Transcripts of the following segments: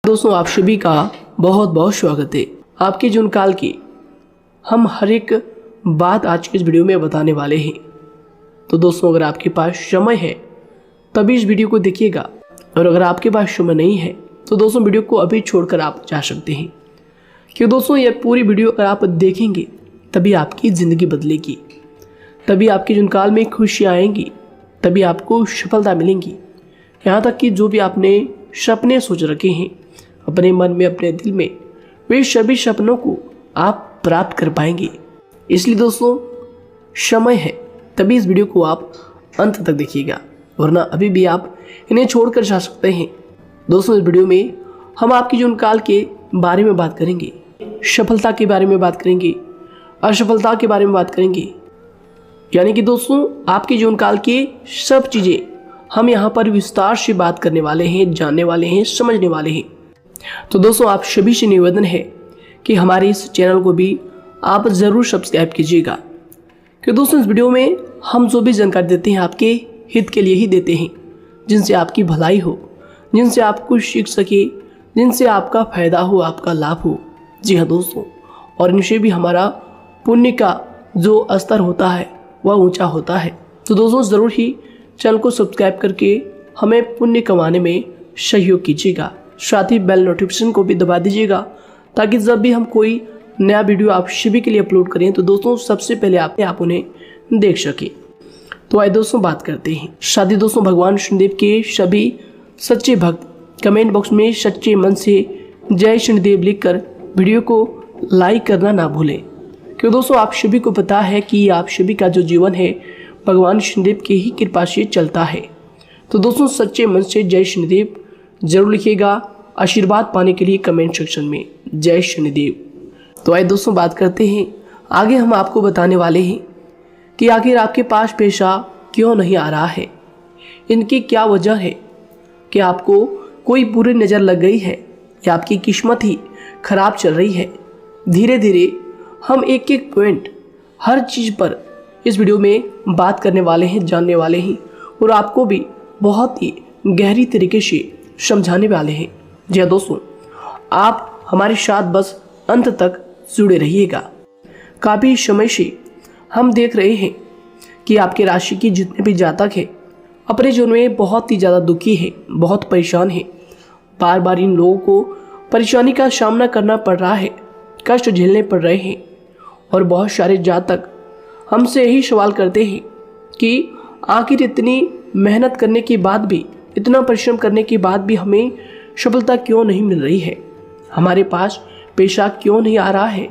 दोस्तों, आप सभी का बहुत बहुत स्वागत है। आपके जीवन काल की हम हर एक बात आज के इस वीडियो में बताने वाले हैं। तो दोस्तों, अगर आपके पास समय है तभी इस वीडियो को देखिएगा, और अगर आपके पास समय नहीं है तो दोस्तों वीडियो को अभी छोड़कर आप जा सकते हैं। क्योंकि दोस्तों यह पूरी वीडियो अगर आप देखेंगे तभी आपकी ज़िंदगी बदलेगी, तभी आपके जीवन काल में खुशियाँ आएंगी, तभी आपको सफलता मिलेंगी। यहाँ तक कि जो भी आपने सपने सोच रखे हैं अपने मन में, अपने दिल में, वे सभी सपनों को आप प्राप्त कर पाएंगे। इसलिए दोस्तों, समय है तभी इस वीडियो को आप अंत तक देखिएगा, वरना अभी भी आप इन्हें छोड़कर जा सकते हैं। दोस्तों, इस वीडियो में हम आपके जीवन काल के बारे में बात करेंगे, सफलता के बारे में बात करेंगे, असफलता के बारे में बात करेंगे। यानी कि दोस्तों, आपके जीवन काल की सब चीज़ें हम यहाँ पर विस्तार से बात करने वाले हैं, जानने वाले हैं, समझने वाले हैं। तो दोस्तों, आप सभी से निवेदन है कि हमारे इस चैनल को भी आप ज़रूर सब्सक्राइब कीजिएगा। क्योंकि दोस्तों, इस वीडियो में हम जो भी जानकारी देते हैं आपके हित के लिए ही देते हैं, जिनसे आपकी भलाई हो, जिनसे आप कुछ सीख सके, जिनसे आपका फ़ायदा हो, आपका लाभ हो। जी हाँ दोस्तों, और इनसे भी हमारा पुण्य का जो स्तर होता है वह ऊंचा होता है। तो दोस्तों, ज़रूर ही चैनल को सब्सक्राइब करके हमें पुण्य कमाने में सहयोग कीजिएगा। साथ ही बेल नोटिफिकेशन को भी दबा दीजिएगा, ताकि जब भी हम कोई नया वीडियो आप सभी के लिए अपलोड करें तो दोस्तों सबसे पहले आप उन्हें देख सकें। तो आइए दोस्तों बात करते हैं। साथ ही दोस्तों, भगवान शनिदेव के सभी सच्चे भक्त कमेंट बॉक्स में सच्चे मन से जय शनिदेव लिखकर वीडियो को लाइक करना ना भूलें। क्योंकि दोस्तों, आप सभी को पता है कि आप सभी का जो जीवन है भगवान शनिदेव की ही कृपा से चलता है। तो दोस्तों, सच्चे मन से जय शनिदेव जरूर लिखिएगा, आशीर्वाद पाने के लिए कमेंट सेक्शन में जय शनिदेव। तो आइए दोस्तों बात करते हैं। आगे हम आपको बताने वाले हैं कि आखिर आपके पास पैसा क्यों नहीं आ रहा है, इनकी क्या वजह है। कि आपको कोई बुरी नज़र लग गई है या आपकी किस्मत ही खराब चल रही है। धीरे धीरे हम एक एक पॉइंट हर चीज़ पर इस वीडियो में बात करने वाले हैं, जानने वाले हैं, और आपको भी बहुत ही गहरी तरीके से समझाने वाले हैं। जी हाँ दोस्तों, आप हमारे साथ बस अंत तक जुड़े रहिएगा। काफ़ी समय से हम देख रहे हैं कि आपके राशि की जितने भी जातक हैं अपने जीवन में बहुत ही ज़्यादा दुखी है, बहुत परेशान है। बार बार इन लोगों को परेशानी का सामना करना पड़ रहा है, कष्ट झेलने पड़ रहे हैं। और बहुत सारे जातक हमसे यही सवाल करते हैं कि आखिर इतनी मेहनत करने के बाद भी, इतना परिश्रम करने के बाद भी हमें सफलता क्यों नहीं मिल रही है, हमारे पास पैसा क्यों नहीं आ रहा है,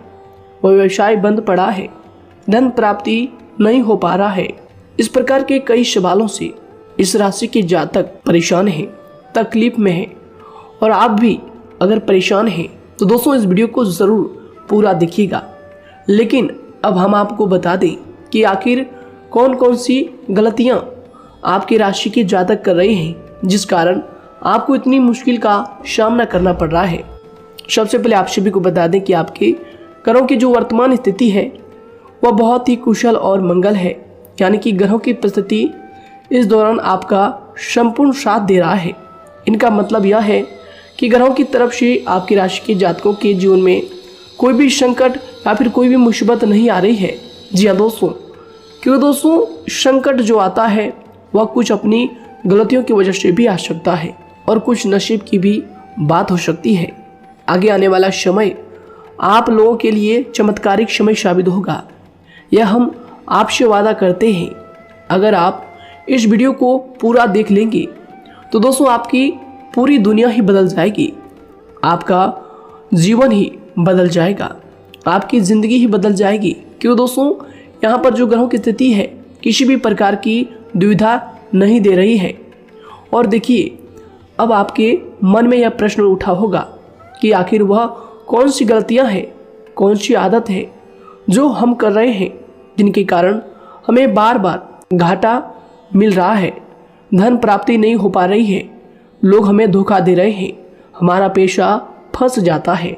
वह व्यवसाय बंद पड़ा है, धन प्राप्ति नहीं हो पा रहा है। इस प्रकार के कई सवालों से इस राशि के जातक परेशान हैं, तकलीफ में हैं। और आप भी अगर परेशान हैं तो दोस्तों इस वीडियो को ज़रूर पूरा देखिएगा। लेकिन अब हम आपको बता दें कि आखिर कौन कौन सी गलतियां आपकी राशि के जातक कर रहे हैं, जिस कारण आपको इतनी मुश्किल का सामना करना पड़ रहा है। सबसे पहले आप सभी को बता दें कि आपके ग्रहों की जो वर्तमान स्थिति है वह बहुत ही कुशल और मंगल है। यानी कि ग्रहों की परिस्थिति इस दौरान आपका संपूर्ण साथ दे रहा है। इनका मतलब यह है कि ग्रहों की तरफ से आपकी राशि के जातकों के जीवन में कोई भी संकट या फिर कोई भी मुसीबत नहीं आ रही है। जी हाँ दोस्तों, क्योंकि दोस्तों संकट जो आता है वह कुछ अपनी गलतियों की वजह से भी आ सकता है, और कुछ नसीब की भी बात हो सकती है। आगे आने वाला समय आप लोगों के लिए चमत्कारिक समय साबित होगा, यह हम आपसे वादा करते हैं। अगर आप इस वीडियो को पूरा देख लेंगे तो दोस्तों आपकी पूरी दुनिया ही बदल जाएगी, आपका जीवन ही बदल जाएगा, आपकी ज़िंदगी ही बदल जाएगी। क्यों दोस्तों, यहाँ पर जो ग्रहों की स्थिति है किसी भी प्रकार की दुविधा नहीं दे रही है। और देखिए, अब आपके मन में यह प्रश्न उठा होगा कि आखिर वह कौन सी गलतियाँ हैं, कौन सी आदत है जो हम कर रहे हैं, जिनके कारण हमें बार बार घाटा मिल रहा है, धन प्राप्ति नहीं हो पा रही है, लोग हमें धोखा दे रहे हैं, हमारा पैसा फंस जाता है।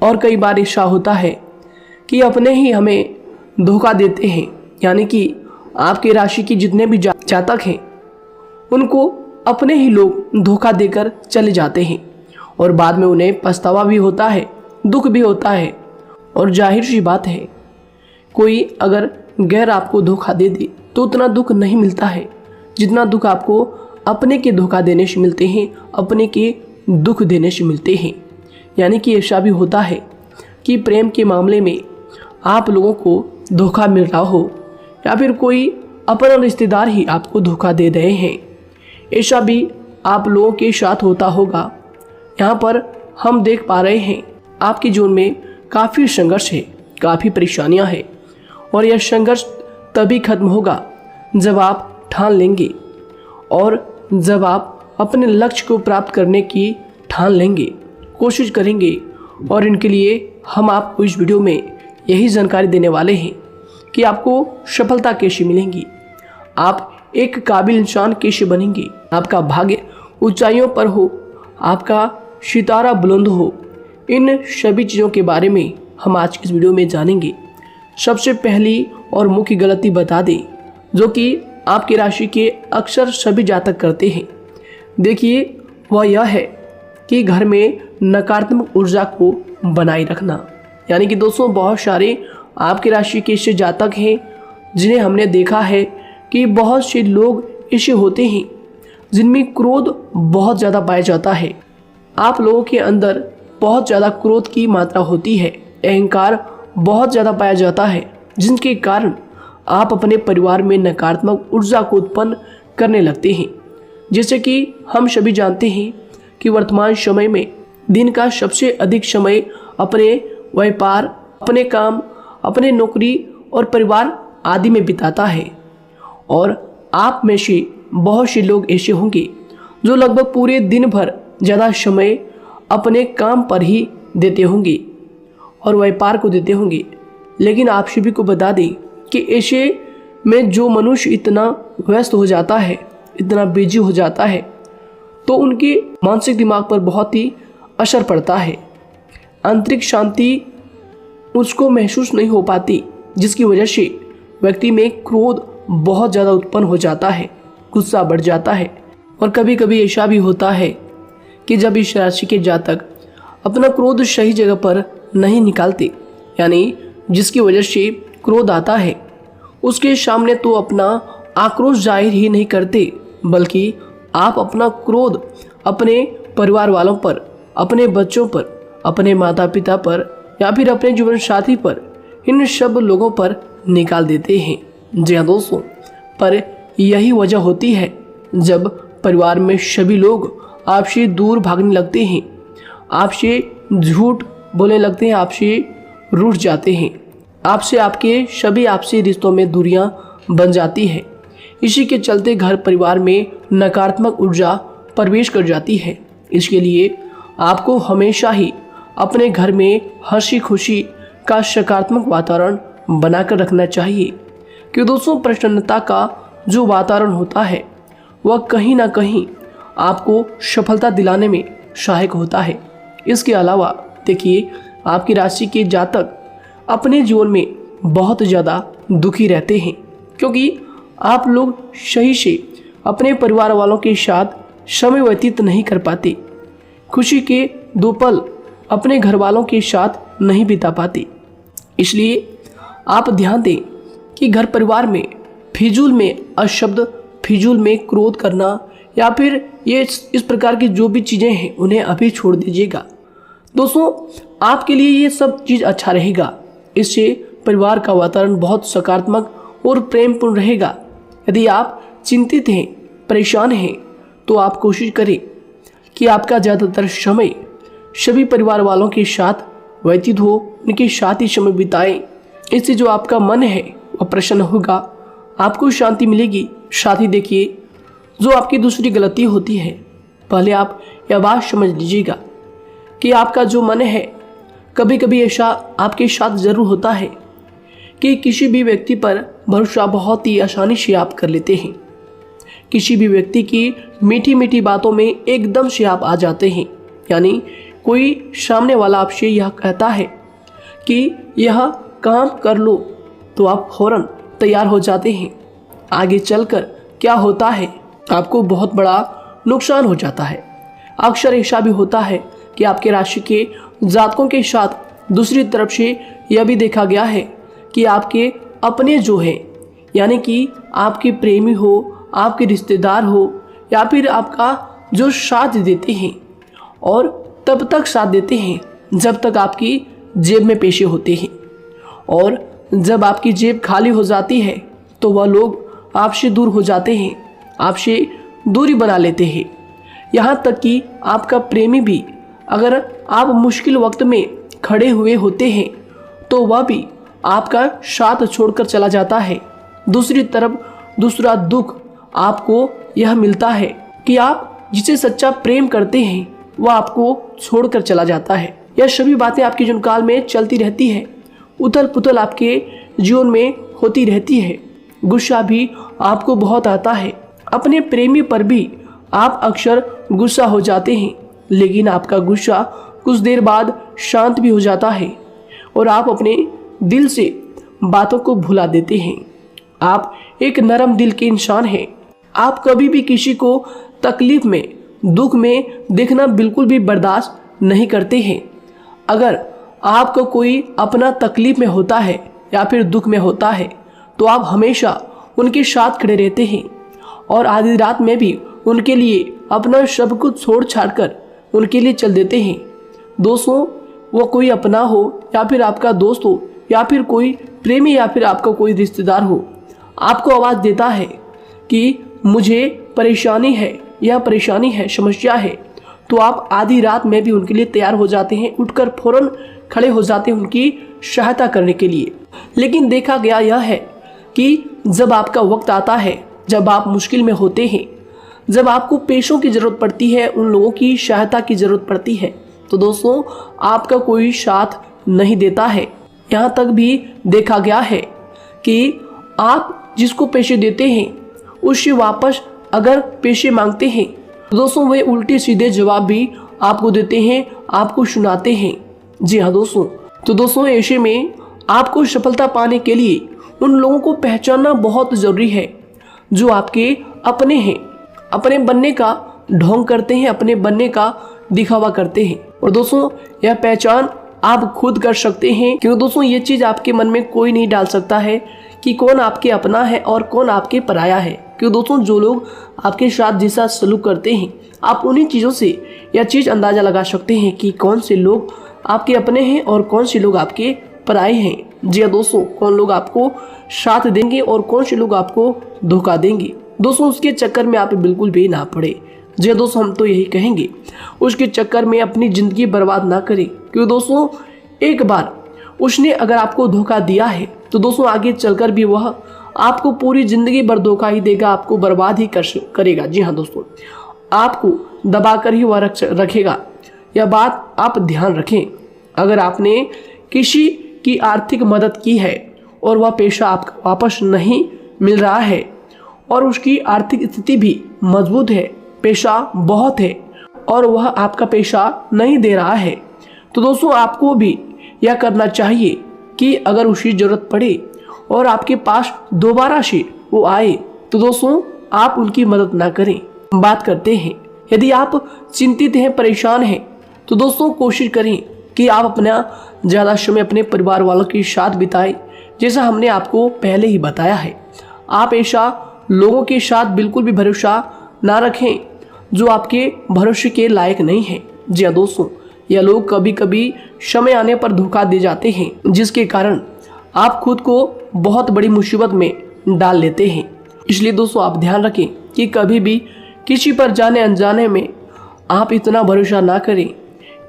और कई बार ऐसा होता है कि अपने ही हमें धोखा देते हैं। यानी कि आपकी राशि की जितने भी जातक हैं उनको अपने ही लोग धोखा देकर चले जाते हैं और बाद में उन्हें पछतावा भी होता है, दुख भी होता है। और जाहिर सी बात है, कोई अगर गैर आपको धोखा दे दे तो उतना दुख नहीं मिलता है जितना दुख आपको अपने के धोखा देने से मिलते हैं, अपने के दुख देने से मिलते हैं। यानी कि ऐसा भी होता है कि प्रेम के मामले में आप लोगों को धोखा मिल रहा हो या फिर कोई अपना रिश्तेदार ही आपको धोखा दे रहे हैं। ऐसा भी आप लोगों के साथ होता होगा। यहाँ पर हम देख पा रहे हैं आपके जीवन में काफ़ी संघर्ष है, काफ़ी परेशानियाँ हैं और यह संघर्ष तभी खत्म होगा जब आप ठान लेंगे और जब आप अपने लक्ष्य को प्राप्त करने की ठान लेंगे, कोशिश करेंगे। और इनके लिए हम आपको इस वीडियो में यही जानकारी देने वाले हैं कि आपको सफलता कैसे मिलेंगी, आप एक काबिल इंसान कैसे बनेंगे, आपका भाग्य ऊंचाइयों पर हो, आपका सितारा बुलंद हो। इन सभी चीज़ों के बारे में हम आज की इस वीडियो में जानेंगे। सबसे पहली और मुख्य गलती बता दें जो कि आपकी राशि के अक्सर सभी जातक करते हैं। देखिए, वह यह है कि घर में नकारात्मक ऊर्जा को बनाए रखना। यानी कि दोस्तों, बहुत सारे आपकी राशि के ऐसे जातक हैं जिन्हें हमने देखा है कि बहुत से लोग ऐसे होते हैं जिनमें क्रोध बहुत ज़्यादा पाया जाता है। आप लोगों के अंदर बहुत ज़्यादा क्रोध की मात्रा होती है, अहंकार बहुत ज़्यादा पाया जाता है, जिनके कारण आप अपने परिवार में नकारात्मक ऊर्जा को उत्पन्न करने लगते हैं। जैसे कि हम सभी जानते हैं कि वर्तमान समय में दिन का सबसे अधिक समय अपने व्यापार, अपने काम, अपने नौकरी और परिवार आदि में बिताता है। और आप में से बहुत से लोग ऐसे होंगे जो लगभग पूरे दिन भर ज़्यादा समय अपने काम पर ही देते होंगे और व्यापार को देते होंगे। लेकिन आप सभी को बता दें कि ऐसे में जो मनुष्य इतना व्यस्त हो जाता है, इतना बिजी हो जाता है, तो उनके मानसिक दिमाग पर बहुत ही असर पड़ता है। आंतरिक शांति उसको महसूस नहीं हो पाती, जिसकी वजह से व्यक्ति में क्रोध बहुत ज़्यादा उत्पन्न हो जाता है, गुस्सा बढ़ जाता है। और कभी कभी ऐसा भी होता है कि जब इस राशि के जातक अपना क्रोध सही जगह पर नहीं निकालते, यानी जिसकी वजह से क्रोध आता है, उसके सामने तो अपना आक्रोश जाहिर ही नहीं करते, बल्कि आप अपना क्रोध अपने परिवार वालों पर, अपने बच्चों पर, अपने माता पिता पर या फिर अपने जीवन साथी पर, इन सब लोगों पर निकाल देते हैं। जी हाँ दोस्तों, पर यही वजह होती है जब परिवार में सभी लोग आपसे दूर भागने लगते हैं, आपसे झूठ बोलने लगते हैं, आपसे रूठ जाते हैं, आपसे आपके सभी आपसी रिश्तों में दूरियां बन जाती है। इसी के चलते घर परिवार में नकारात्मक ऊर्जा प्रवेश कर जाती है। इसके लिए आपको हमेशा ही अपने घर में हंसी खुशी का सकारात्मक वातावरण बनाकर रखना चाहिए। कि दोस्तों, प्रसन्नता का जो वातावरण होता है वह कहीं ना कहीं आपको सफलता दिलाने में सहायक होता है। इसके अलावा देखिए, आपकी राशि के जातक अपने जीवन में बहुत ज़्यादा दुखी रहते हैं, क्योंकि आप लोग सही से अपने परिवार वालों के साथ समय व्यतीत नहीं कर पाते, खुशी के दो पल अपने घर वालों के साथ नहीं बिता पाते। इसलिए आप ध्यान दें कि घर परिवार में फिजूल में अशब्द, फिजूल में क्रोध करना या फिर ये इस प्रकार की जो भी चीज़ें हैं उन्हें अभी छोड़ दीजिएगा। दोस्तों, आपके लिए ये सब चीज़ अच्छा रहेगा। इससे परिवार का वातावरण बहुत सकारात्मक और प्रेमपूर्ण रहेगा। यदि आप चिंतित हैं, परेशान हैं, तो आप कोशिश करें कि आपका ज़्यादातर समय सभी परिवार वालों के साथ व्यतीत हो, उनके साथ ही समय बिताएं। इससे जो आपका मन है वह प्रसन्न होगा, आपको शांति मिलेगी। साथ ही देखिए, जो आपकी दूसरी गलती होती है, पहले आप यह बात समझ लीजिएगा कि आपका जो मन है, कभी कभी ऐसा आपके साथ ज़रूर होता है कि किसी भी व्यक्ति पर भरोसा बहुत ही आसानी से आप कर लेते हैं। किसी भी व्यक्ति की मीठी मीठी बातों में एकदम से आप आ जाते हैं। यानी कोई सामने वाला आपसे यह कहता है कि यह काम कर लो, तो आप फौरन तैयार हो जाते हैं। आगे चलकर क्या होता है, आपको बहुत बड़ा नुकसान हो जाता है। अक्सर ऐसा भी होता है कि आपके राशि के जातकों के साथ दूसरी तरफ से यह भी देखा गया है कि आपके अपने जो हैं, यानी कि आपके प्रेमी हो, आपके रिश्तेदार हो, या फिर आपका जो साथ देते हैं और तब तक साथ देते हैं जब तक आपकी जेब में पैसे होते हैं, और जब आपकी जेब खाली हो जाती है तो वह लोग आपसे दूर हो जाते हैं, आपसे दूरी बना लेते हैं। यहाँ तक कि आपका प्रेमी भी, अगर आप मुश्किल वक्त में खड़े हुए होते हैं तो वह भी आपका साथ छोड़कर चला जाता है। दूसरी तरफ दूसरा दुख आपको यह मिलता है कि आप जिसे सच्चा प्रेम करते हैं वह आपको छोड़कर चला जाता है। यह सभी बातें आपके जीवन काल में चलती रहती है, उथल पुथल आपके जीवन में होती रहती है। गुस्सा भी आपको बहुत आता है, अपने प्रेमी पर भी आप अक्सर गुस्सा हो जाते हैं, लेकिन आपका गुस्सा कुछ देर बाद शांत भी हो जाता है और आप अपने दिल से बातों को भुला देते हैं। आप एक नरम दिल के इंसान हैं। आप कभी भी किसी को तकलीफ में, दुख में देखना बिल्कुल भी बर्दाश्त नहीं करते हैं। अगर आपको कोई अपना तकलीफ में होता है या फिर दुख में होता है तो आप हमेशा उनके साथ खड़े रहते हैं और आधी रात में भी उनके लिए अपना सब कुछ छोड़ छाड़ कर उनके लिए चल देते हैं। दोस्तों, वो कोई अपना हो या फिर आपका दोस्त हो या फिर कोई प्रेमी या फिर आपका कोई रिश्तेदार हो, आपको आवाज़ देता है कि मुझे परेशानी है, यह परेशानी है, समस्या है, तो आप आधी रात में भी उनके लिए तैयार हो जाते हैं, उठकर फौरन खड़े हो जाते हैं उनकी सहायता करने के लिए। लेकिन देखा गया यह है कि जब आपका वक्त आता है, जब आप मुश्किल में होते हैं, जब आपको पैसों की ज़रूरत पड़ती है, उन लोगों की सहायता की ज़रूरत पड़ती है, तो दोस्तों आपका कोई साथ नहीं देता है। यहाँ तक भी देखा गया है कि आप जिसको पैसे देते हैं उससे वापस अगर पैसे मांगते हैं तो दोस्तों वे उल्टे सीधे जवाब भी आपको देते हैं, आपको सुनाते हैं। जी हाँ दोस्तों, तो दोस्तों ऐसे में आपको सफलता पाने के लिए उन लोगों को पहचानना बहुत ज़रूरी है जो आपके अपने हैं, अपने बनने का ढोंग करते हैं, अपने बनने का दिखावा करते हैं। और दोस्तों यह पहचान आप खुद कर सकते हैं, क्योंकि दोस्तों ये चीज़ आपके मन में कोई नहीं डाल सकता है कि कौन आपके अपना है और कौन आपके पराया है। क्योंकि दोस्तों जो लोग आपके साथ जैसा सलूक करते हैं, आप उन्हीं चीज़ों से यह चीज़ अंदाज़ा लगा सकते हैं कि कौन से लोग आपके अपने हैं और कौन से लोग आपके पराए हैं। जी हाँ दोस्तों, कौन लोग आपको साथ देंगे और कौन से लोग आपको धोखा देंगे। दोस्तों उसके चक्कर में आप बिल्कुल भी ना पड़े। जी हाँ दोस्तों, हम तो यही कहेंगे उसके चक्कर में अपनी ज़िंदगी बर्बाद ना करें, क्योंकि दोस्तों एक बार उसने अगर आपको धोखा दिया है तो दोस्तों आगे चलकर भी वह आपको पूरी ज़िंदगी भर धोखा ही देगा, आपको बर्बाद ही करेगा। जी हाँ दोस्तों, आपको दबा कर ही वह रखेगा। यह बात आप ध्यान रखें। अगर आपने किसी की आर्थिक मदद की है और वह पैसा आपको वापस नहीं मिल रहा है और उसकी आर्थिक स्थिति भी मजबूत है, पैसा बहुत है और वह आपका पैसा नहीं दे रहा है, तो दोस्तों आपको भी यह करना चाहिए कि अगर उसकी ज़रूरत पड़े और आपके पास दोबारा से वो आए तो दोस्तों आप उनकी मदद ना करें। बात करते हैं, यदि आप चिंतित हैं, परेशान हैं, तो दोस्तों कोशिश करें कि आप अपना ज़्यादा समय अपने परिवार वालों के साथ बिताएं, जैसा हमने आपको पहले ही बताया है। आप ऐसा लोगों के साथ बिल्कुल भी भरोसा ना रखें जो आपके भरोसे के लायक नहीं हैं। जी हाँ दोस्तों, यह लोग कभी कभी समय आने पर धोखा दे जाते हैं, जिसके कारण आप खुद को बहुत बड़ी मुसीबत में डाल लेते हैं। इसलिए दोस्तों आप ध्यान रखें कि कभी भी किसी पर जाने अनजाने में आप इतना भरोसा ना करें,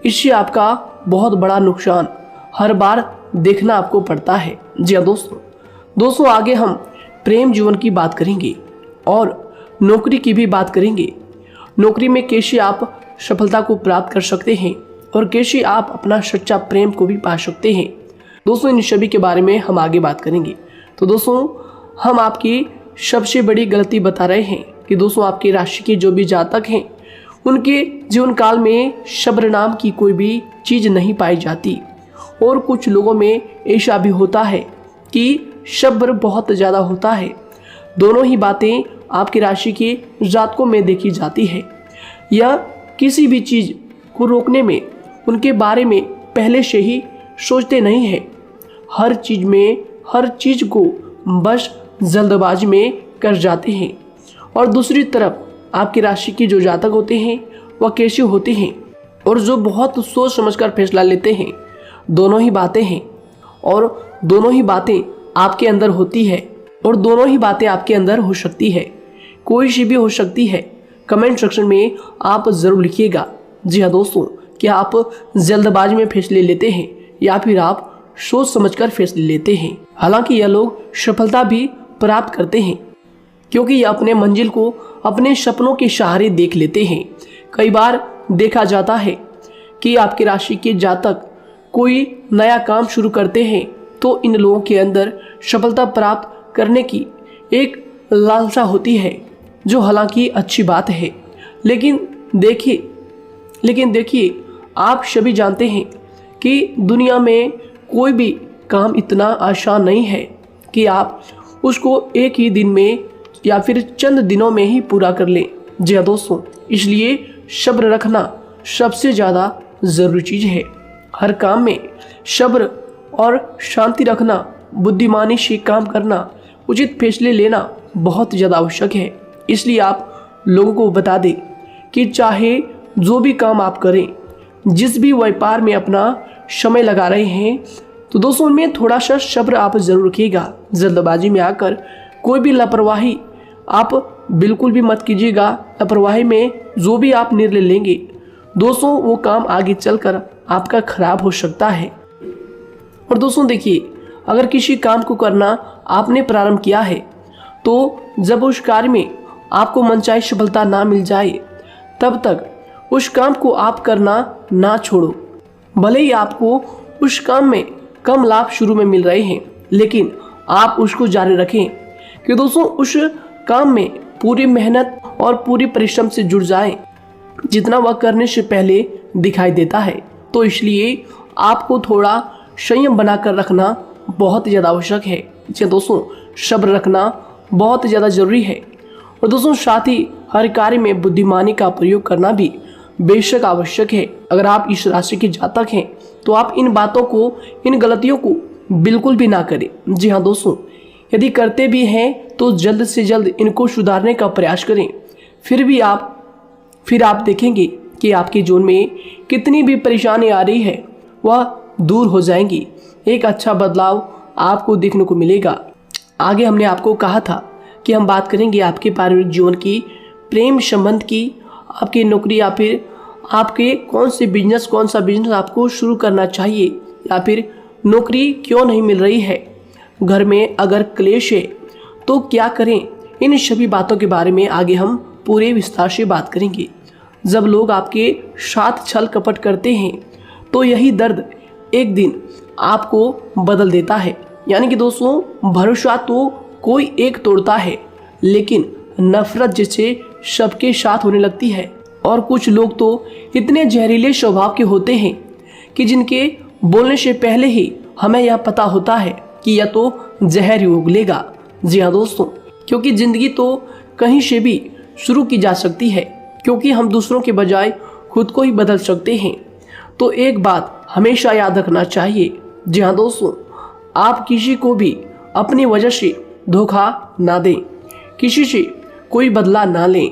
इससे आपका बहुत बड़ा नुकसान हर बार देखना आपको पड़ता है। जी हाँ दोस्तों आगे हम प्रेम जीवन की बात करेंगे और नौकरी की भी बात करेंगे। नौकरी में कैसे आप सफलता को प्राप्त कर सकते हैं और कैसे आप अपना सच्चा प्रेम को भी पा सकते हैं। दोस्तों इन सभी के बारे में हम आगे बात करेंगे। तो दोस्तों हम आपकी सबसे बड़ी गलती बता रहे हैं कि दोस्तों आपकी राशि के जो भी जातक हैं उनके जीवन काल में सब्र नाम की कोई भी चीज़ नहीं पाई जाती, और कुछ लोगों में ऐसा भी होता है कि सब्र बहुत ज़्यादा होता है। दोनों ही बातें आपकी राशि के जातकों में देखी जाती है। या किसी भी चीज़ को रोकने में उनके बारे में पहले से ही सोचते नहीं हैं। हर चीज़ को बस जल्दबाजी में कर जाते हैं। और दूसरी तरफ आपकी राशि के जो जातक होते हैं वह कैसे होते हैं, और जो बहुत सोच समझकर फैसला लेते हैं। दोनों ही बातें हैं और दोनों ही बातें आपके अंदर होती है और दोनों ही बातें आपके अंदर हो सकती है। कोई सी भी हो सकती है। कमेंट सेक्शन में आप ज़रूर लिखिएगा। जी हाँ दोस्तों, क्या आप जल्दबाजी में फैसले लेते हैं या फिर आप सोच समझकर फैसले लेते हैं। हालांकि यह लोग सफलता भी प्राप्त करते हैं क्योंकि ये अपने मंजिल को अपने सपनों के सहारे देख लेते हैं। कई बार देखा जाता है कि आपकी राशि के जातक कोई नया काम शुरू करते हैं तो इन लोगों के अंदर सफलता प्राप्त करने की एक लालसा होती है, जो हालांकि अच्छी बात है। लेकिन देखिए आप सभी जानते हैं कि दुनिया में कोई भी काम इतना आसान नहीं है कि आप उसको एक ही दिन में या फिर चंद दिनों में ही पूरा कर लें। जी हाँ दोस्तों, इसलिए सब्र रखना सबसे ज़्यादा ज़रूरी चीज़ है। हर काम में सब्र और शांति रखना, बुद्धिमानी से काम करना, उचित फैसले लेना बहुत ज़्यादा आवश्यक है। इसलिए आप लोगों को बता दें कि चाहे जो भी काम आप करें, जिस भी व्यापार में अपना समय लगा रहे हैं, तो दोस्तों उनमें थोड़ा सा सब्र आप ज़रूर रखिएगा। जल्दबाजी में आकर कोई भी लापरवाही आप बिल्कुल भी मत कीजिएगा। लापरवाही में जो भी आप निर्णय लेंगे दोस्तों, वो काम आगे चलकर आपका खराब हो सकता है। और दोस्तों देखिए, अगर किसी काम को करना आपने प्रारंभ किया है तो जब उस कार्य में आपको मनचाही सफलता ना मिल जाए तब तक उस काम को आप करना ना छोड़ो। भले ही आपको उस काम में कम लाभ शुरू में मिल रहे हैं, लेकिन आप उसको जारी रखें कि दोस्तों उस काम में पूरी मेहनत और पूरी परिश्रम से जुड़ जाएं, जितना वह करने से पहले दिखाई देता है। तो इसलिए आपको थोड़ा संयम बनाकर रखना बहुत ज़्यादा आवश्यक है। जी दोस्तों, सब्र रखना बहुत ज़्यादा ज़रूरी है। और दोस्तों साथ ही हर कार्य में बुद्धिमानी का प्रयोग करना भी बेशक आवश्यक है। अगर आप इस राशि के जातक हैं तो आप इन बातों को, इन गलतियों को बिल्कुल भी ना करें। जी हाँ दोस्तों, यदि करते भी हैं तो जल्द से जल्द इनको सुधारने का प्रयास करें। फिर आप देखेंगे कि आपके जीवन में कितनी भी परेशानी आ रही है वह दूर हो जाएंगी। एक अच्छा बदलाव आपको देखने को मिलेगा। आगे हमने आपको कहा था कि हम बात करेंगे आपके पारिवारिक जीवन की, प्रेम संबंध की, आपकी नौकरी या फिर आपके कौन सा बिजनेस आपको शुरू करना चाहिए, या फिर नौकरी क्यों नहीं मिल रही है, घर में अगर क्लेश है तो क्या करें। इन सभी बातों के बारे में आगे हम पूरे विस्तार से बात करेंगे। जब लोग आपके साथ छल कपट करते हैं तो यही दर्द एक दिन आपको बदल देता है। यानी कि दोस्तों, भरोसा तो कोई एक तोड़ता है, लेकिन नफरत जैसे सबके साथ होने लगती है। और कुछ लोग तो इतने जहरीले स्वभाव के होते हैं कि जिनके बोलने से पहले ही हमें यह पता होता है कि यह तो जहर ही उगलेगा। जी हाँ दोस्तों, क्योंकि ज़िंदगी तो कहीं से भी शुरू की जा सकती है, क्योंकि हम दूसरों के बजाय खुद को ही बदल सकते हैं। तो एक बात हमेशा याद रखना चाहिए। जी हाँ दोस्तों, आप किसी को भी अपनी वजह से धोखा ना दें, किसी से कोई बदला ना लें,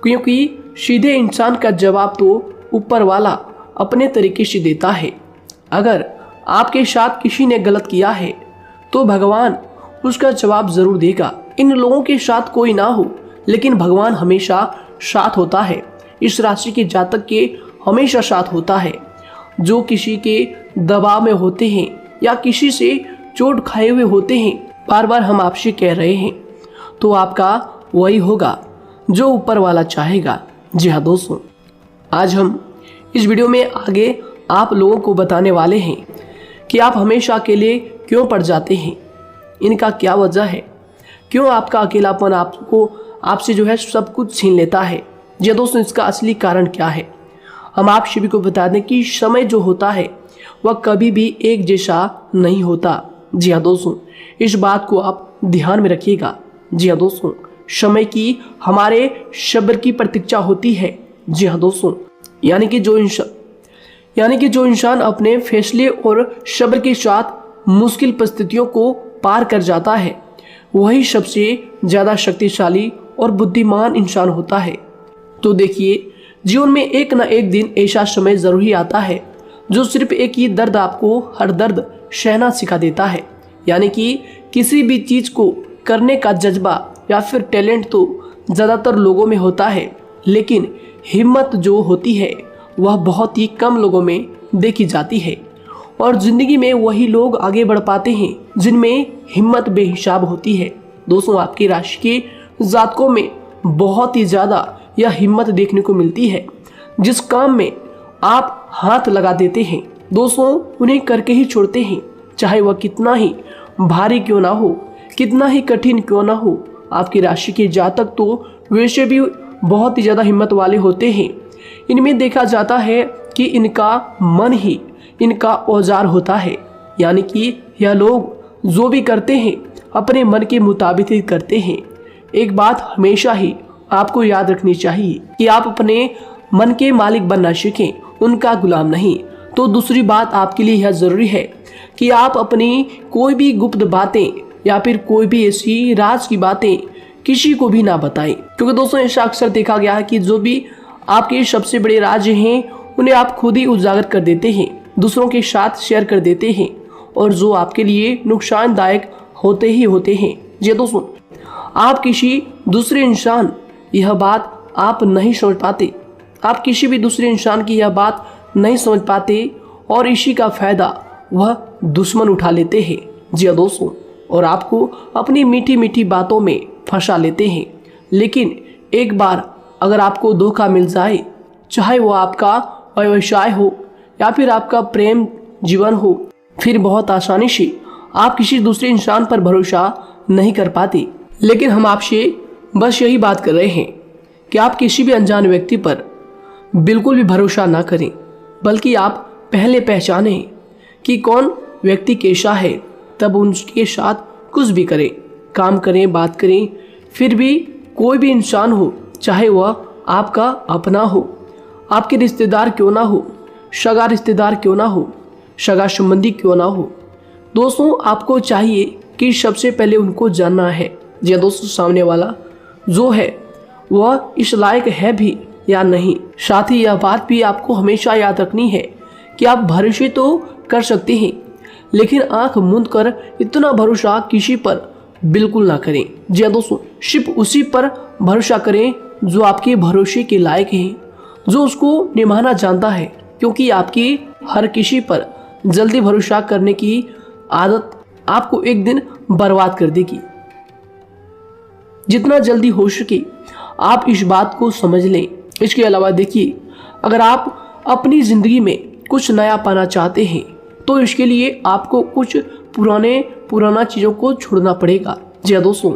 क्योंकि सीधे इंसान का जवाब तो ऊपर वाला अपने तरीके से देता है। अगर आपके साथ किसी ने गलत किया है तो भगवान उसका जवाब ज़रूर देगा। इन लोगों के साथ कोई ना हो, लेकिन भगवान हमेशा साथ होता है। इस राशि के जातक के हमेशा साथ होता है। जो किसी के दबाव में होते हैं या किसी से चोट खाए हुए होते हैं, बार बार हम आपसे कह रहे हैं, तो आपका वही होगा जो ऊपर वाला चाहेगा। जी हाँ दोस्तों, आज हम इस वीडियो में आगे आप लोगों को बताने वाले हैं कि आप हमेशा अकेले क्यों पड़ जाते हैं, इनका क्या वजह है, क्यों आपका अकेलापन आपसे जो है सब कुछ छीन लेता है। जी दोस्तों, इसका असली कारण क्या है, हम आप सभी को बता दें कि समय जो होता है वह कभी भी एक जैसा नहीं होता। जी हाँ दोस्तों, इस बात को आप ध्यान में रखिएगा। जी हाँ दोस्तों, समय की हमारे सब्र की प्रतीक्षा होती है। जी हाँ दोस्तों, यानी कि जो यानी कि जो इंसान अपने फैसले और सब्र के साथ मुश्किल परिस्थितियों को पार कर जाता है वही सबसे ज़्यादा शक्तिशाली और बुद्धिमान इंसान होता है। तो देखिए, जीवन में एक ना एक दिन ऐसा समय ज़रूर ही आता है जो सिर्फ एक ही दर्द आपको हर दर्द सहना सिखा देता है। यानी कि किसी भी चीज़ को करने का जज्बा या फिर टैलेंट तो ज़्यादातर लोगों में होता है, लेकिन हिम्मत जो होती है वह बहुत ही कम लोगों में देखी जाती है। और ज़िंदगी में वही लोग आगे बढ़ पाते हैं जिनमें हिम्मत बेहिसाब होती है। दोस्तों, आपकी राशि के जातकों में बहुत ही ज़्यादा यह हिम्मत देखने को मिलती है। जिस काम में आप हाथ लगा देते हैं दोस्तों उन्हें करके ही छोड़ते हैं, चाहे वह कितना ही भारी क्यों ना हो, कितना ही कठिन क्यों ना हो। आपकी राशि के जातक तो वैसे भी बहुत ही ज़्यादा हिम्मत वाले होते हैं। इनमें देखा जाता है कि इनका मन ही इनका औजार होता है। यानी कि यह लोग जो भी करते हैं अपने मन के मुताबिक ही करते हैं। एक बात हमेशा ही आपको याद रखनी चाहिए कि आप अपने मन के मालिक बनना सीखें, उनका गुलाम नहीं। तो दूसरी बात आपके लिए यह ज़रूरी है कि आप अपनी कोई भी गुप्त बातें या फिर कोई भी ऐसी राज की बातें किसी को भी ना बताएं, क्योंकि दोस्तों ऐसा अक्सर देखा गया है कि जो भी आपके सबसे बड़े राज हैं उन्हें आप खुद ही उजागर कर देते हैं, दूसरों के साथ शेयर कर देते हैं और जो आपके लिए नुकसानदायक होते ही होते हैं। जी दोस्तों, आप किसी दूसरे इंसान यह बात आप नहीं समझ पाते, आप किसी भी दूसरे इंसान की यह बात नहीं समझ पाते और इसी का फायदा वह दुश्मन उठा लेते हैं। जी दोस्तों, और आपको अपनी मीठी मीठी बातों में फंसा लेते हैं। लेकिन एक बार अगर आपको धोखा मिल जाए, चाहे वो आपका व्यवसाय हो या फिर आपका प्रेम जीवन हो, फिर बहुत आसानी से आप किसी दूसरे इंसान पर भरोसा नहीं कर पाते। लेकिन हम आपसे बस यही बात कर रहे हैं कि आप किसी भी अनजान व्यक्ति पर बिल्कुल भी भरोसा ना करें, बल्कि आप पहले पहचानें कि कौन व्यक्ति कैसा है, तब उनके साथ कुछ भी करें, काम करें, बात करें। फिर भी कोई भी इंसान हो, चाहे वह आपका अपना हो, आपके रिश्तेदार क्यों ना हो, सगा रिश्तेदार क्यों ना हो, सगा संबंधी क्यों ना हो, दोस्तों आपको चाहिए कि सबसे पहले उनको जानना है जी दोस्तों सामने वाला जो है वह इस लायक है भी या नहीं। साथ ही यह बात भी आपको हमेशा याद रखनी है कि आप भरोसे तो कर सकते हैं, लेकिन आंख मूंद कर इतना भरोसा किसी पर बिल्कुल ना करें। जी दोस्तों, सिर्फ उसी पर भरोसा करें जो आपके भरोसे के लायक है, जो उसको निभाना जानता है, क्योंकि आपकी हर किसी पर जल्दी भरोसा करने की आदत आपको एक दिन बर्बाद कर देगी। जितना जल्दी हो सके आप इस बात को समझ लें। इसके अलावा देखिए, अगर आप अपनी ज़िंदगी में कुछ नया पाना चाहते हैं तो इसके लिए आपको कुछ पुराना चीज़ों को छोड़ना पड़ेगा। जी दोस्तों,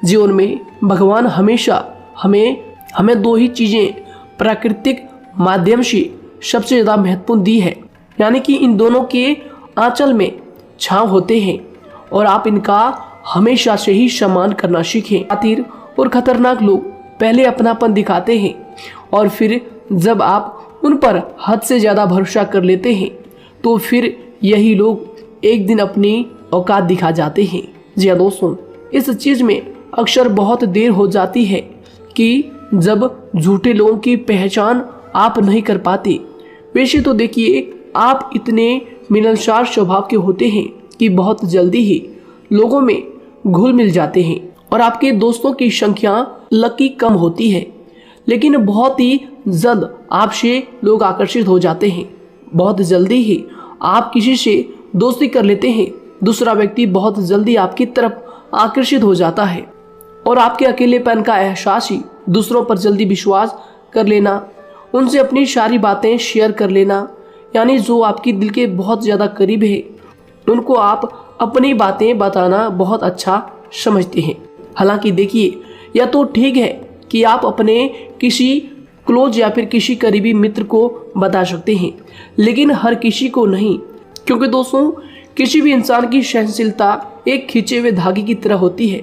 जीवन में भगवान हमेशा हमें दो ही चीज़ें प्राकृतिक माध्यम से सबसे ज़्यादा महत्वपूर्ण दी है, यानी कि इन दोनों के आंचल में छांव होते हैं और आप इनका हमेशा से ही सम्मान करना सीखें। खातिर और खतरनाक लोग पहले अपनापन दिखाते हैं और फिर जब आप उन पर हद से ज़्यादा भरोसा कर लेते हैं तो फिर यही लोग एक दिन अपनी औकात दिखा जाते हैं। जी हाँ दोस्तों, इस चीज़ में अक्सर बहुत देर हो जाती है कि जब झूठे लोगों की पहचान आप नहीं कर पाते। वैसे तो देखिए, आप इतने मिलनसार स्वभाव के होते हैं कि बहुत जल्दी ही लोगों में घुल मिल जाते हैं और आपके दोस्तों की संख्या लकी कम होती है, लेकिन बहुत ही जल्द आपसे लोग आकर्षित हो जाते हैं। बहुत जल्दी ही आप किसी से दोस्ती कर लेते हैं, दूसरा व्यक्ति बहुत जल्दी आपकी तरफ आकर्षित हो जाता है और आपके अकेलेपन का एहसास ही दूसरों पर जल्दी विश्वास कर लेना, उनसे अपनी सारी बातें शेयर कर लेना, यानी जो आपकी दिल के बहुत ज़्यादा करीब है उनको आप अपनी बातें बताना बहुत अच्छा समझते हैं। हालांकि देखिए, यह तो ठीक है कि आप अपने किसी क्लोज या फिर किसी करीबी मित्र को बता सकते हैं, लेकिन हर किसी को नहीं, क्योंकि दोस्तों किसी भी इंसान की सहनशीलता एक खींचे हुए धागे की तरह होती है,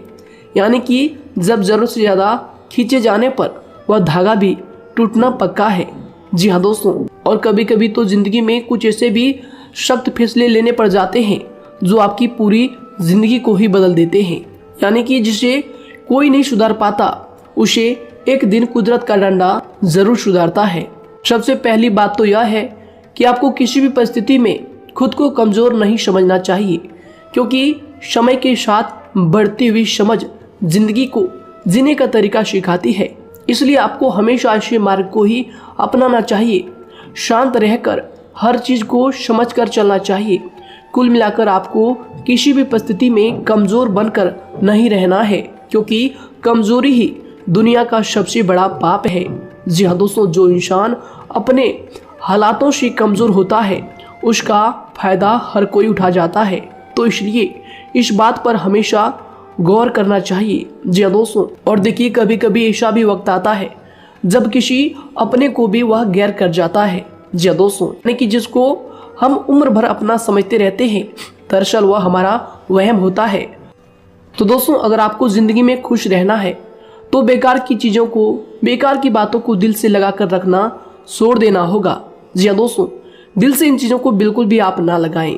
यानी कि जब ज़रूरत से ज़्यादा खींचे जाने पर वह धागा भी टूटना पक्का है। जी हाँ दोस्तों, और कभी कभी तो जिंदगी में कुछ ऐसे भी सख्त फैसले लेने पड़ जाते हैं जो आपकी पूरी जिंदगी को ही बदल देते हैं। यानी कि जिसे कोई नहीं सुधार पाता उसे एक दिन कुदरत का डंडा जरूर सुधारता है। सबसे पहली बात तो यह है कि आपको किसी भी परिस्थिति में खुद को कमजोर नहीं समझना चाहिए, क्योंकि समय के साथ बढ़ती हुई समझ जिंदगी को जीने का तरीका सिखाती है। इसलिए आपको हमेशा ऐसे मार्ग को ही अपनाना चाहिए। शांत रहकर हर चीज को समझकर चलना चाहिए। कुल मिलाकर आपको किसी भी परिस्थिति में कमजोर बनकर नहीं रहना है, क्योंकि कमजोरी ही दुनिया का सबसे बड़ा पाप है। जी हाँ दोस्तों, जो इंसान अपने हालातों से कमजोर होता है उसका फायदा हर कोई उठा जाता है। तो इसलिए इस बात पर हमेशा गौर करना चाहिए। जी हाँ दोस्तों, और देखिए कभी कभी ऐसा भी वक्त आता है जब किसी अपने को भी वह गैर कर जाता है। जी हाँ दोस्तों, यानी कि जिसको हम उम्र भर अपना समझते रहते हैं, दरअसल वह हमारा वहम होता है। तो दोस्तों, अगर आपको जिंदगी में खुश रहना है तो बेकार की चीजों को, बेकार की बातों को दिल से लगा कर रखना छोड़ देना होगा। जी हाँ दोस्तों, दिल से इन चीजों को बिल्कुल भी आप ना लगाएं।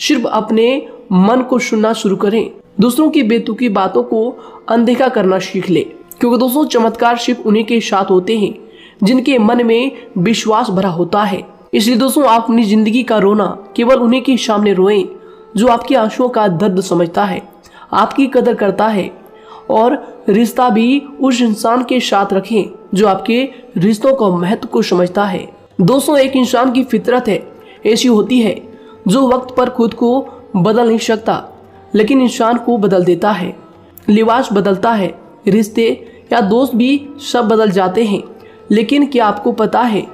सिर्फ अपने मन को सुनना शुरू करें। दूसरों की बेतुकी बातों को अनदेखा करना सीख ले, क्योंकि दोस्तों चमत्कार सिर्फ उन्हीं के साथ होते हैं जिनके मन में विश्वास भरा होता है। इसलिए दोस्तों, आप अपनी जिंदगी का रोना केवल उन्हीं के सामने रोएं जो आपके आंसुओं का दर्द समझता है, आपकी कदर करता है, और रिश्ता भी उस इंसान के साथ रखें जो आपके रिश्तों का महत्व को समझता है। दोस्तों, एक इंसान की फितरत है, ऐसी होती है जो वक्त पर खुद को बदल नहीं सकता लेकिन इंसान को बदल देता है। लिबास बदलता है, रिश्ते या दोस्त भी सब बदल जाते हैं, लेकिन क्या आपको पता है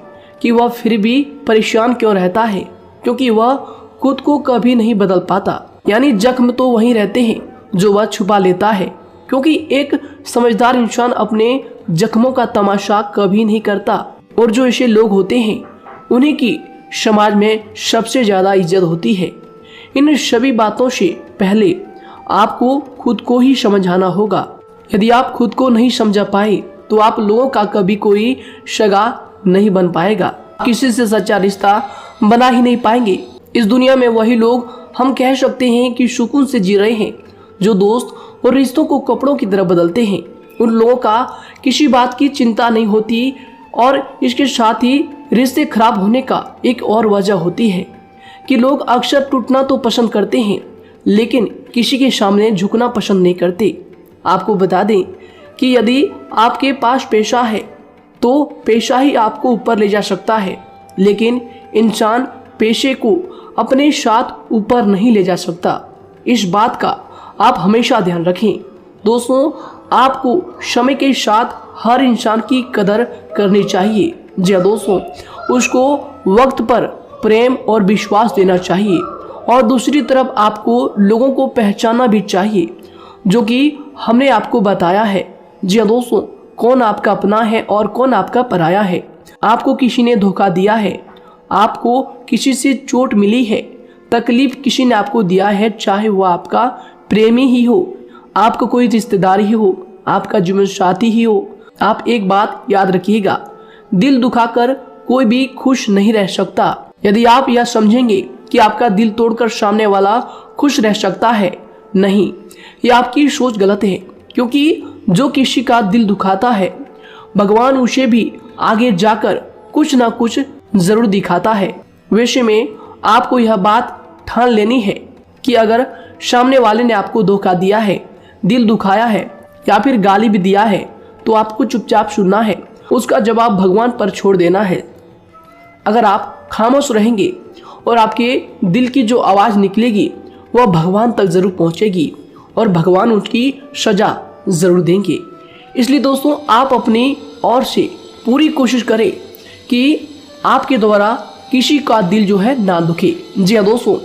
कि वह फिर भी परेशान क्यों रहता है? क्योंकि वह खुद को कभी नहीं बदल पाता। यानी जख्म तो वहीं रहते हैं जो वह छुपा लेता है, क्योंकि एक समझदार इंसान अपने जख्मों का तमाशा कभी नहीं करता। और जो ऐसे लोग होते हैं उन्हीं की समाज में सबसे ज्यादा इज्जत होती है। इन सभी बातों से पहले आपको खुद को ही समझाना होगा। यदि आप खुद को नहीं समझा पाए तो आप लोगों का कभी कोई सगा नहीं बन पाएगा, किसी से सच्चा रिश्ता बना ही नहीं पाएंगे। इस दुनिया में वही लोग हम कह सकते हैं कि सुकून से जी रहे हैं जो दोस्त और रिश्तों को कपड़ों की तरह बदलते हैं। उन लोगों का किसी बात की चिंता नहीं होती, और इसके साथ ही रिश्ते खराब होने का एक और वजह होती है कि लोग अक्सर टूटना तो पसंद करते हैं लेकिन किसी के सामने झुकना पसंद नहीं करते। आपको बता दें कि यदि आपके पास पैसा है तो पैसा ही आपको ऊपर ले जा सकता है, लेकिन इंसान पैसे को अपने साथ ऊपर नहीं ले जा सकता। इस बात का आप हमेशा ध्यान रखें। दोस्तों, आपको समय के साथ हर इंसान की कदर करनी चाहिए। जी हाँ दोस्तों, उसको वक्त पर प्रेम और विश्वास देना चाहिए, और दूसरी तरफ आपको लोगों को पहचानना भी चाहिए जो कि हमने आपको बताया है। जी हाँ दोस्तों, कौन आपका अपना है और कौन आपका पराया है। आपको किसी ने धोखा दिया है, आपको किसी से चोट मिली है, तकलीफ किसी ने आपको दिया है, चाहे वो आपका प्रेमी ही हो, आपका कोई रिश्तेदार ही हो, आपका जीवन साथी ही हो। आप एक बात याद रखिएगा, दिल दुखाकर कोई भी खुश नहीं रह सकता। यदि आप यह समझेंगे कि आपका दिल तोड़कर सामने वाला खुश रह सकता है, नहीं, यह आपकी सोच गलत है, क्योंकि जो किसी का दिल दुखाता है भगवान उसे भी आगे जाकर कुछ ना कुछ जरूर दिखाता है। वैसे में आपको यह बात ठान लेनी है कि अगर सामने वाले ने आपको धोखा दिया है, दिल दुखाया है या फिर गाली भी दिया है तो आपको चुपचाप सुनना है, उसका जवाब भगवान पर छोड़ देना है। अगर आप खामोश रहेंगे और आपके दिल की जो आवाज़ निकलेगी वह भगवान तक जरूर पहुंचेगी और भगवान उसकी सजा जरूर देंगे। इसलिए दोस्तों, आप अपनी ओर से पूरी कोशिश करें कि आपके द्वारा किसी का दिल जो है ना दुखे। जी हाँ दोस्तों,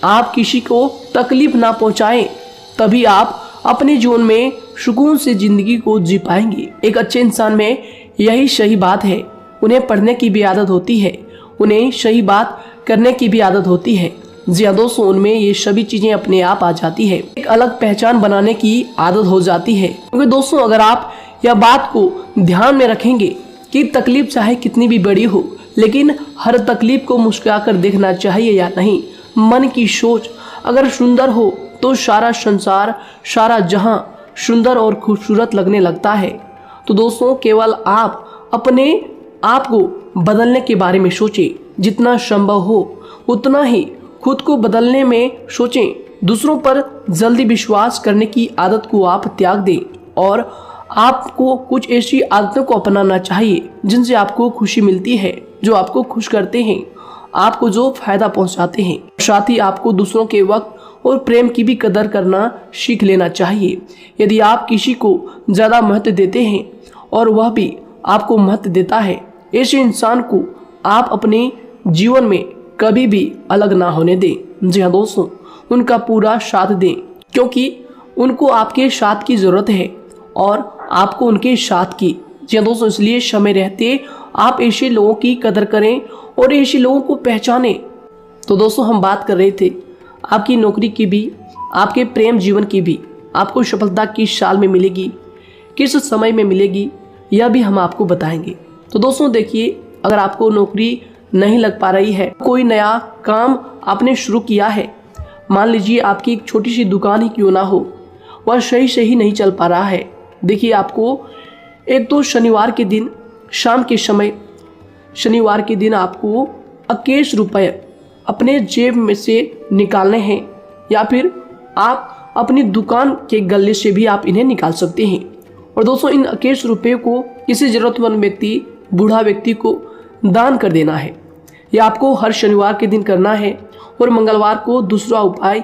आप किसी को तकलीफ ना पहुंचाएं, तभी आप अपने जीवन में सुकून से जिंदगी को जी पाएंगे। एक अच्छे इंसान में यही सही बात है। उन्हें पढ़ने की भी आदत होती है, उन्हें सही बात करने की भी आदत होती है। जी हाँ दोस्तों, उनमें ये सभी चीजें अपने आप आ जाती है। एक अलग पहचान बनाने की आदत हो जाती है। क्योंकि दोस्तों, अगर आप यह बात को ध्यान में रखेंगे कि तकलीफ चाहे कितनी भी बड़ी हो लेकिन हर तकलीफ को मुस्कुराकर देखना चाहिए या नहीं। मन की सोच अगर सुंदर हो तो सारा संसार, सारा जहां सुंदर और खूबसूरत लगने लगता है। तो दोस्तों केवल आप अपने आप को बदलने के बारे में सोचें, जितना संभव हो उतना ही खुद को बदलने में सोचें। दूसरों पर जल्दी विश्वास करने की आदत को आप त्याग दें और आपको कुछ ऐसी आदतों को अपनाना चाहिए जिनसे आपको खुशी मिलती है, जो आपको खुश करते हैं, आपको जो फायदा पहुंचाते हैं। साथ ही आपको दूसरों के वक्त और प्रेम की भी कदर करना सीख लेना चाहिए। यदि आप किसी को ज़्यादा महत्व देते हैं और वह भी आपको महत्व देता है, ऐसे इंसान को आप अपने जीवन में कभी भी अलग ना होने दें। जी हाँ दोस्तों, उनका पूरा साथ दें, क्योंकि उनको आपके साथ की ज़रूरत है और आपको उनके साथ की। जी हाँ दोस्तों, इसलिए समय रहते आप ऐसे लोगों की कदर करें और ऐसे लोगों को पहचानें। तो दोस्तों हम बात कर रहे थे आपकी नौकरी की भी, आपके प्रेम जीवन की भी। आपको सफलता किस साल में मिलेगी, किस समय में मिलेगी, यह भी हम आपको बताएंगे। तो दोस्तों देखिए, अगर आपको नौकरी नहीं लग पा रही है, कोई नया काम आपने शुरू किया है, मान लीजिए आपकी एक छोटी सी दुकान ही क्यों ना हो, वह सही से ही नहीं चल पा रहा है। देखिए आपको एक तो शनिवार के दिन शाम के समय, शनिवार के दिन आपको 21 रुपये अपने जेब में से निकालने हैं, या फिर आप अपनी दुकान के गले से भी आप इन्हें निकाल सकते हैं। और दोस्तों इन 21 रुपये को किसी ज़रूरतमंद व्यक्ति, बूढ़ा व्यक्ति को दान कर देना है। यह आपको हर शनिवार के दिन करना है और मंगलवार को दूसरा उपाय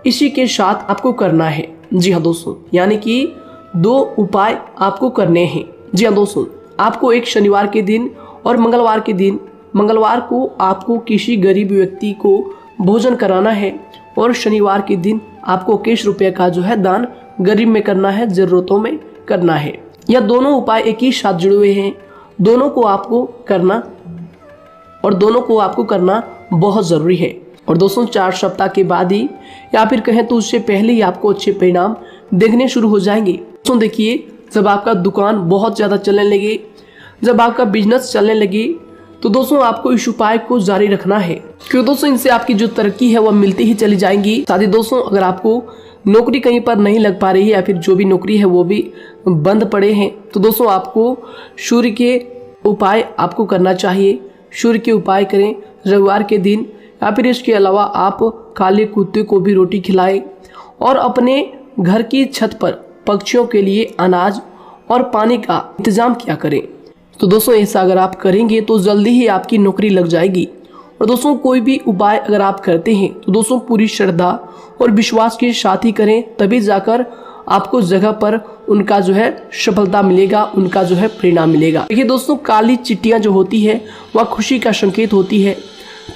इसी के साथ आपको करना है। जी हाँ दोस्तों, यानी कि 2 उपाय आपको करने हैं। जी हाँ दोस्तों, आपको एक शनिवार के दिन और मंगलवार के दिन, मंगलवार को आपको किसी गरीब व्यक्ति को भोजन कराना है और शनिवार के दिन आपको 21 रुपये का जो है दान गरीब में करना है, ज़रूरतों में करना है। यह दोनों उपाय एक ही साथ जुड़े हुए हैं, दोनों को आपको करना और दोनों को आपको करना बहुत ज़रूरी है। और दोस्तों 4 सप्ताह के बाद ही, या फिर कहें तो उससे पहले ही आपको अच्छे परिणाम देखने शुरू हो जाएंगे। दोस्तों देखिए, जब आपका दुकान बहुत ज़्यादा चलने लगे, जब आपका बिजनेस चलने लगे, तो दोस्तों आपको इस उपाय को जारी रखना है, क्योंकि दोस्तों इनसे आपकी जो तरक्की है वह मिलती ही चली जाएंगी। साथ ही दोस्तों अगर आपको नौकरी कहीं पर नहीं लग पा रही है, या फिर जो भी नौकरी है वो भी बंद पड़े हैं, तो दोस्तों आपको सूर्य के उपाय आपको करना चाहिए। सूर्य के उपाय करें रविवार के दिन, या फिर इसके अलावा आप काले कुत्ते को भी रोटी खिलाएं और अपने घर की छत पर पक्षियों के लिए अनाज और पानी का इंतजाम किया करें। तो दोस्तों ऐसा अगर आप करेंगे तो जल्दी ही आपकी नौकरी लग जाएगी। और दोस्तों कोई भी उपाय अगर आप करते हैं तो दोस्तों पूरी श्रद्धा और विश्वास के साथ ही करें, तभी जाकर आपको जगह पर उनका जो है सफलता मिलेगा, उनका जो है परिणाम मिलेगा। देखिए दोस्तों, काली चिट्टियाँ जो होती है वह खुशी का संकेत होती है,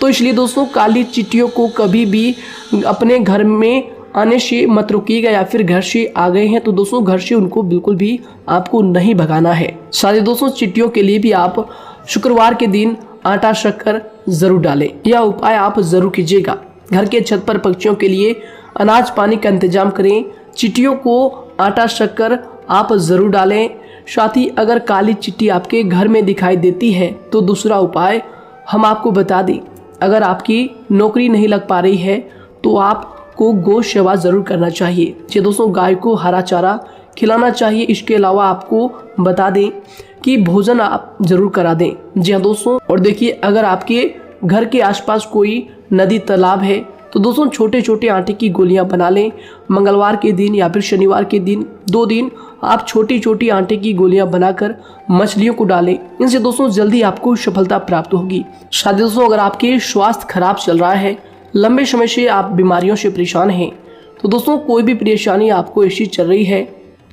तो इसलिए दोस्तों काली चिट्टियों को कभी भी अपने घर में आने से मत रोकिएगा, या फिर घर से आ गए हैं तो दोस्तों घर से उनको बिल्कुल भी आपको नहीं भगाना है। साथ ही दोस्तों चिट्टियों के लिए भी आप शुक्रवार के दिन आटा शक्कर जरूर डालें, यह उपाय आप जरूर कीजिएगा। घर के छत पर पक्षियों के लिए अनाज पानी का इंतजाम करें, चिट्टियों को आटा शक्कर आप जरूर डालें। साथ ही अगर काली चिट्टी आपके घर में दिखाई देती है तो दूसरा उपाय हम आपको बता दें, अगर आपकी नौकरी नहीं लग पा रही है तो आपको गौ सेवा जरूर करना चाहिए। जी दोस्तों, गाय को हरा चारा खिलाना चाहिए। इसके अलावा आपको बता दें कि भोजन आप जरूर करा दें। जी हाँ दोस्तों, और देखिए अगर आपके घर के आसपास कोई नदी तालाब है तो दोस्तों छोटे छोटे आटे की गोलियां बना लें। मंगलवार के दिन या फिर शनिवार के दिन 2 दिन आप छोटी छोटी आटे की गोलियां बनाकर मछलियों को डालें। इनसे दोस्तों जल्दी आपको सफलता प्राप्त होगी। साथ ही दोस्तों अगर आपके स्वास्थ्य खराब चल रहा है, लंबे समय से आप बीमारियों से परेशान हैं, तो दोस्तों कोई भी परेशानी आपको ऐसी चल रही है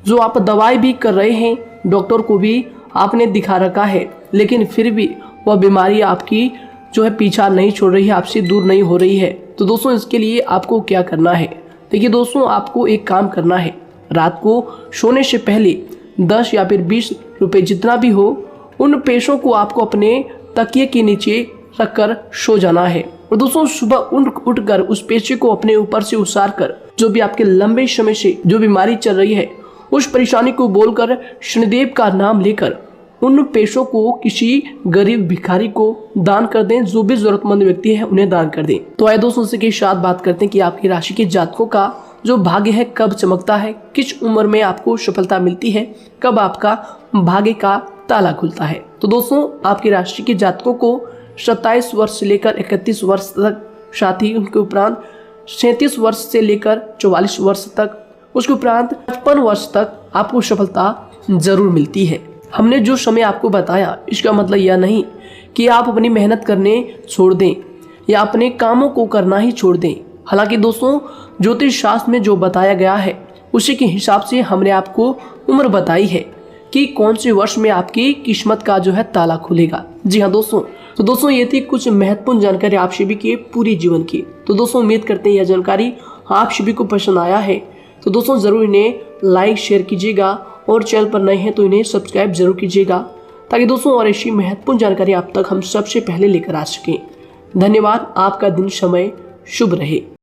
जो आप दवाई भी कर रहे हैं, डॉक्टर को भी आपने दिखा रखा है, लेकिन फिर भी वह बीमारी आपकी जो है पीछा नहीं छोड़ रही है, आपसे दूर नहीं हो रही है, तो दोस्तों इसके लिए आपको क्या करना है। देखिए दोस्तों, आपको एक काम करना है, रात को सोने से पहले 10 या फिर 20 रुपए जितना भी हो, उन पैसों को आपको अपने तकिए के नीचे रखकर सो जाना है। और दोस्तों सुबह उठकर उस पैसे को अपने ऊपर से उतार कर, जो भी आपके लंबे समय से जो बीमारी चल रही है उस परेशानी को बोलकर शनिदेव का नाम लेकर उन पैसों को किसी गरीब भिखारी को दान कर दें, जो भी जरूरतमंद व्यक्ति है उन्हें दान कर दें। तो आइए दोस्तों उसी के साथ बात करते हैं कि आपकी राशि के जातकों का जो भाग्य है कब चमकता है, किस उम्र में आपको सफलता मिलती है, कब आपका भाग्य का ताला खुलता है। तो दोस्तों आपकी राशि के जातकों को 27 वर्ष से लेकर 31 वर्ष तक, साथ ही उनके उपरांत 37 वर्ष से लेकर 44 वर्ष तक, उसके उपरांत 55 वर्ष तक आपको सफलता जरूर मिलती है। हमने जो समय आपको बताया इसका मतलब यह नहीं कि आप अपनी मेहनत करने छोड़ दें या अपने कामों को करना ही छोड़ दें। हालांकि दोस्तों ज्योतिष शास्त्र में जो बताया गया है उसी के हिसाब से हमने आपको उम्र बताई है कि कौन से वर्ष में आपकी किस्मत का जो है ताला खुलेगा। जी हाँ दोस्तों, तो दोस्तों ये थी कुछ महत्वपूर्ण जानकारी आप सभी के पूरे जीवन की। तो दोस्तों उम्मीद करते हैं यह जानकारी आप सभी को पसंद आया है। तो दोस्तों जरूर इन्हें लाइक शेयर कीजिएगा और चैनल पर नए हैं तो इन्हें सब्सक्राइब जरूर कीजिएगा, ताकि दोस्तों और ऐसी महत्वपूर्ण जानकारी आप तक हम सबसे पहले लेकर आ सकें। धन्यवाद। आपका दिन समय शुभ रहे।